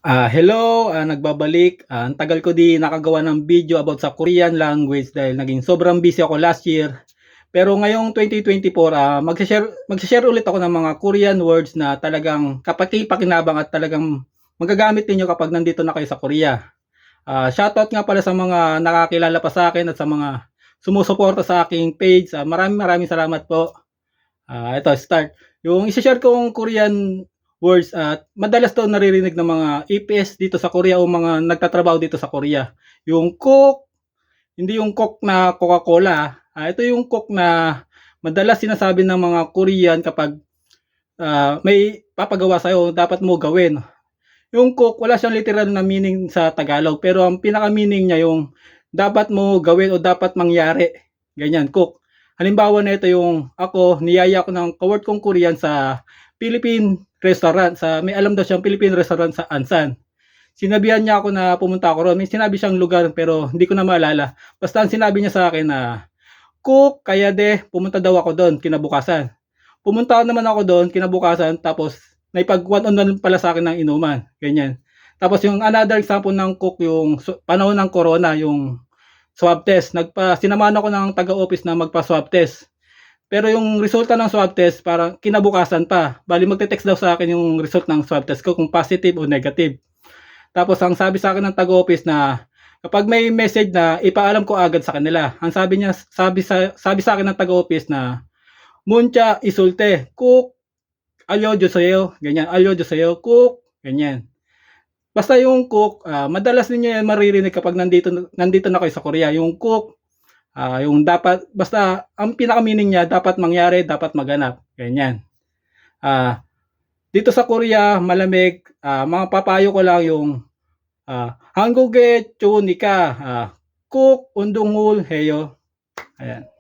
Hello, nagbabalik. Ang tagal ko di nakagawa ng video about sa Korean language dahil naging sobrang busy ako last year. Pero ngayong 2024, magse-share ulit ako ng mga Korean words na talagang kapaki-pakinabang at talagang magagamit ninyo kapag nandito na kayo sa Korea. Shoutout nga pala sa mga nakakilala pa sa akin at sa mga sumusuporta sa aking page. Maraming salamat po. Ito, start. Yung isi-share kong Korean words at madalas 'to naririnig ng mga EPS dito sa Korea o mga nagtatrabaho dito sa Korea. Yung cook, hindi yung coke na Coca-Cola. Ito yung cook na madalas sinasabi ng mga Korean kapag may papagawa sa'yo, dapat mo gawin. Yung cook, wala siyang literal na meaning sa Tagalog, pero ang pinaka-meaning niya yung dapat mo gawin o dapat mangyari. Ganyan, cook. Halimbawa na ito yung ako, niyaya ko ng ka-work kong Korean sa Philippine restaurant. May alam daw siyang Philippine restaurant sa Ansan. Sinabihan niya ako na pumunta ako roon. May sinabi siyang lugar pero hindi ko na maalala. Basta ang sinabi niya sa akin na, cook, kaya pumunta daw ako doon kinabukasan. Pumunta naman ako doon kinabukasan tapos naipag one on one pala sa akin ng inuman, ganyan. Tapos yung another example ng cook yung panahon ng corona, yung swab test. Sinamahan ako ng taga-office na magpa-swab test. Pero yung resulta ng swab test parang kinabukasan pa. Bali magte-text daw sa akin yung result ng swab test ko kung positive o negative. Tapos ang sabi sa akin ng taga-office na kapag may message na ipaalam ko agad sa kanila. Ang sabi sa akin ng taga-office na Muncha isulte, cook, alyojoseyo, ganyan, alyojoseyo, cook, ganyan. Basta yung cook, madalas ninyo yan maririnig kapag nandito na kayo sa Korea. Yung cook, yung dapat, basta ang pinaka-meaning niya, dapat mangyari, dapat maganap. Ganyan. Dito sa Korea, malamig, mga papayo ko lang yung 한국의 좋으니까 꼭 운동을 해요. Ayan.